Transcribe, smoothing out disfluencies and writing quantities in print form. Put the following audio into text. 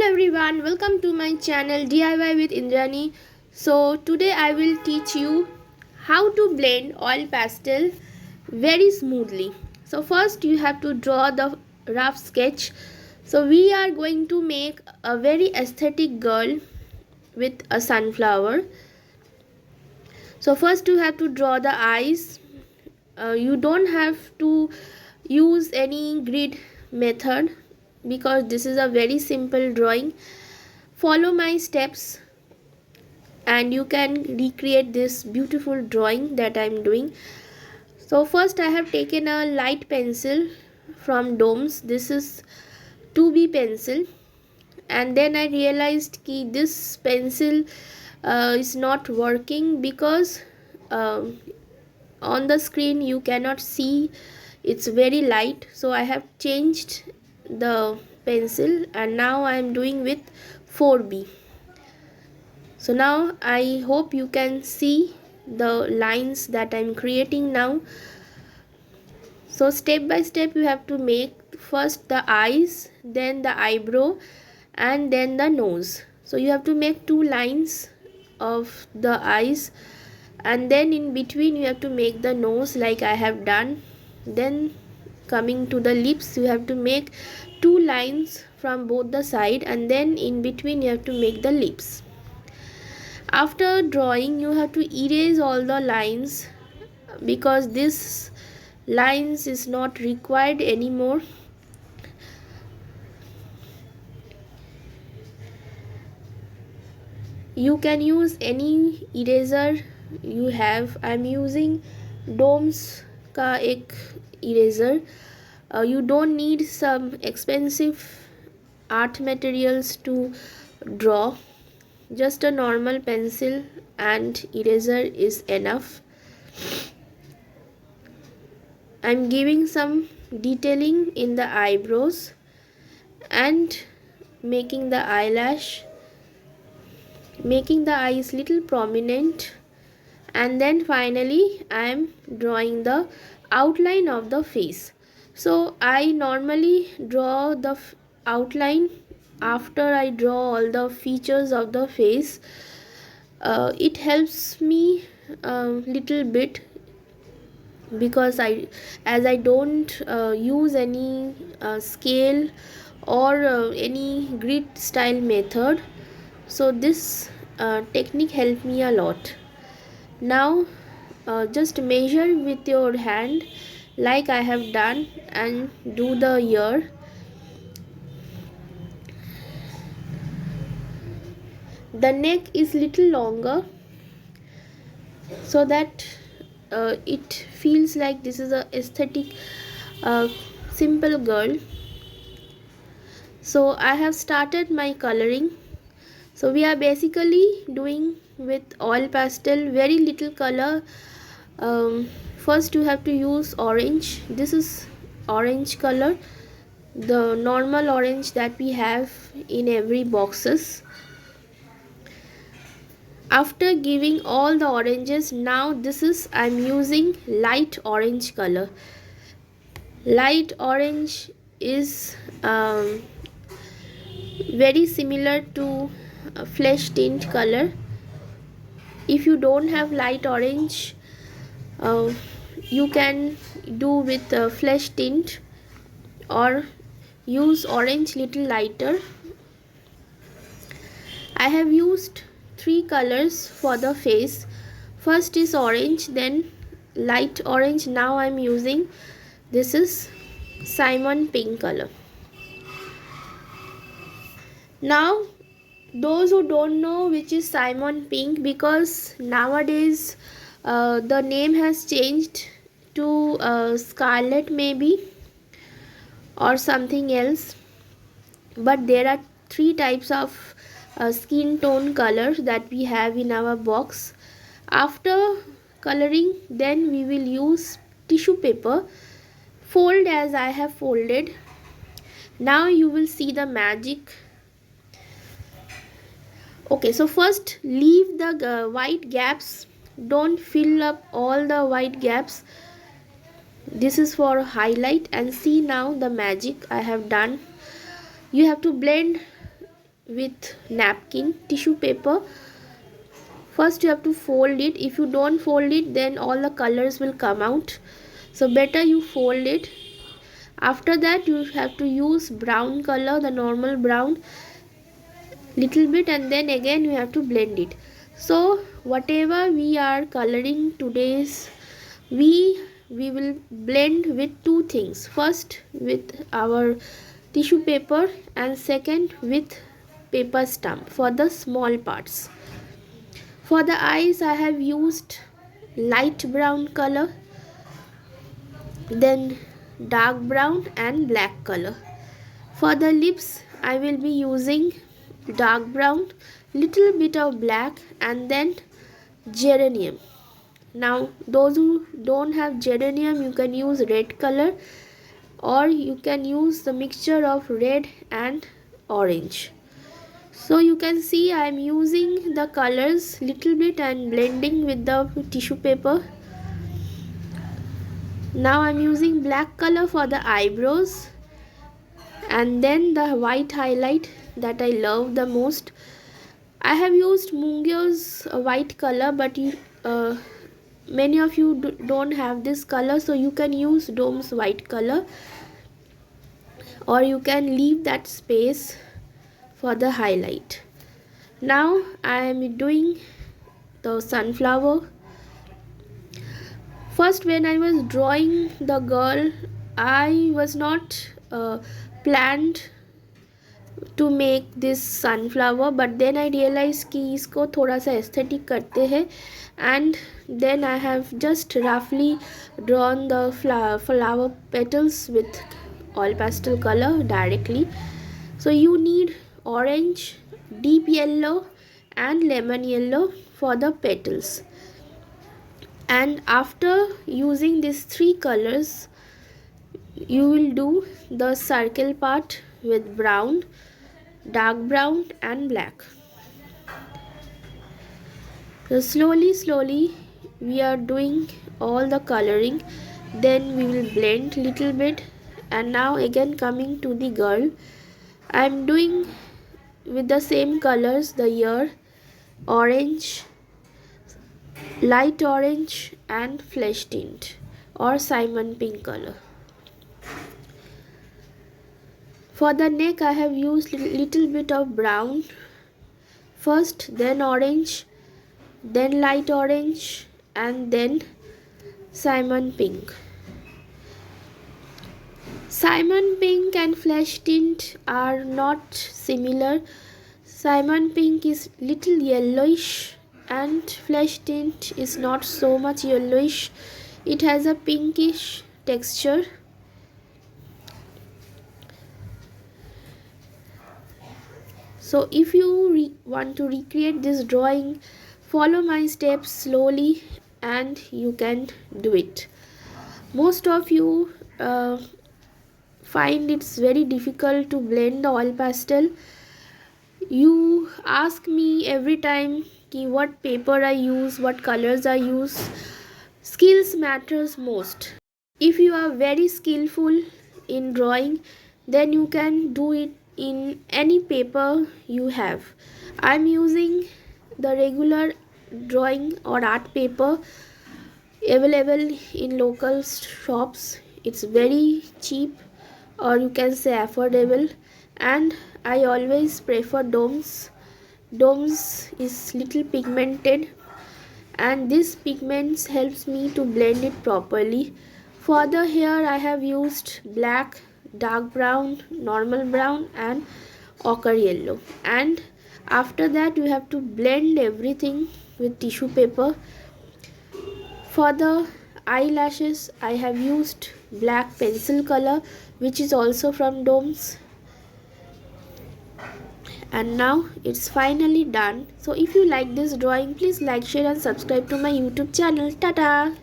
everyone, welcome to my channel DIY with Indrani. So today I will teach you how to blend oil pastel very smoothly. So first you have to draw the rough sketch. So we are going to make a very aesthetic girl with a sunflower. So first you have to draw the eyes. You don't have to use any grid method because this is a very simple drawing. Follow my steps and you can recreate this beautiful drawing that I am doing. So first I have taken a light pencil from Doms. This is 2B pencil, and then I realized that this pencil is not working because uh, on the screen you cannot see, it's very light. So I have changed the pencil and now I am doing with 4B. So now I hope you can see the lines that I'm creating now. So step by step you have to make first the eyes, then the eyebrow, and then the nose. So you have to make two lines of the eyes, and then in between you have to make the nose like I have done. Then coming to the lips, you have to make two lines from both the side, and then in between you have to make the lips. After drawing you have to erase all the lines because this lines is not required anymore. You can use any eraser you have. I'm using Doms का एक eraser. You don't need some expensive art materials to draw. Just a normal pencil and eraser is enough. I'm giving some detailing in the eyebrows and making the eyelash, making the eyes little prominent, and then finally I am drawing the outline of the face. So I normally draw the outline after I draw all the features of the face. It helps me a little bit because as I don't use any scale or any grid style method, so this technique helped me a lot. Now just measure with your hand like I have done and do the ear. The neck is little longer so that it feels like this is a aesthetic simple girl. So I have started my coloring. So we are basically doing with oil pastel very little color. First you have to use orange. This is orange color, the normal orange that we have in every boxes. After giving all the oranges, now this is I'm using light orange color. Light orange is very similar to flesh tint color. If you don't have light orange, you can do with flesh tint or use orange little lighter. I have used three colors for the face. First is orange, then light orange. Now I'm using this is Simon pink color. Now those who don't know which is Simon pink, because nowadays the name has changed to scarlet maybe or something else, but there are three types of skin tone colors that we have in our box. After coloring, then we will use tissue paper, fold as I have folded. Now you will see the magic. Okay, so first leave the white gaps, don't fill up all the white gaps. This is for highlight, and see now the magic I have done. You have to blend with napkin, tissue paper. First you have to fold it. If you don't fold it, then all the colors will come out, so better you fold it. After that you have to use brown color, the normal brown, little bit, and then again you have to blend it. So whatever we are coloring today's, we will blend with two things. First with our tissue paper, and second with paper stamp for the small parts. For the eyes I have used light brown color, then dark brown and black color. For the lips I will be using dark brown, little bit of black, and then geranium. Now those who don't have geranium, you can use red color, or you can use the mixture of red and orange. So you can see I am using the colors little bit and blending with the tissue paper. Now I am using black color for the eyebrows, and then the white highlight that I love the most. I have used Mungo's white color, but many of you don't have this color, so you can use Dome's white color, or you can leave that space for the highlight. Now I am doing the sunflower. First, when I was drawing the girl, I was not planned to make this sunflower, but then I realized कि इसको थोड़ा सा aesthetic करते हैं, and then I have just roughly drawn the flower petals with oil pastel color directly. So you need orange, deep yellow and lemon yellow for the petals. And after using these three colors, you will do the circle part with brown, dark brown and black. So slowly we are doing all the coloring, then we will blend little bit. And now again coming to the girl, I am doing with the same colors, the ear, orange, light orange and flesh tint or Simon pink color. For the neck I have used little bit of brown first, then orange, then light orange, and then Simon pink. Simon pink and flesh tint are not similar. Simon pink is little yellowish and flesh tint is not so much yellowish. It has a pinkish texture. So if you want to recreate this drawing, follow my steps slowly and you can do it. Most of you find it's very difficult to blend the oil pastel. You ask me every time what paper I use, what colors I use. Skills matters most. If you are very skillful in drawing, then you can do it in any paper you have. I am using the regular drawing or art paper available in local shops. It's very cheap, or you can say affordable, and I always prefer Domes. Domes is little pigmented, and this pigments helps me to blend it properly. For the hair I have used black, dark brown, normal brown and ochre yellow. And after that you have to blend everything with tissue paper. For the eyelashes I have used black pencil color, which is also from Domes. And now it's finally done. So if you like this drawing, please like, share and subscribe to my YouTube channel. Tata!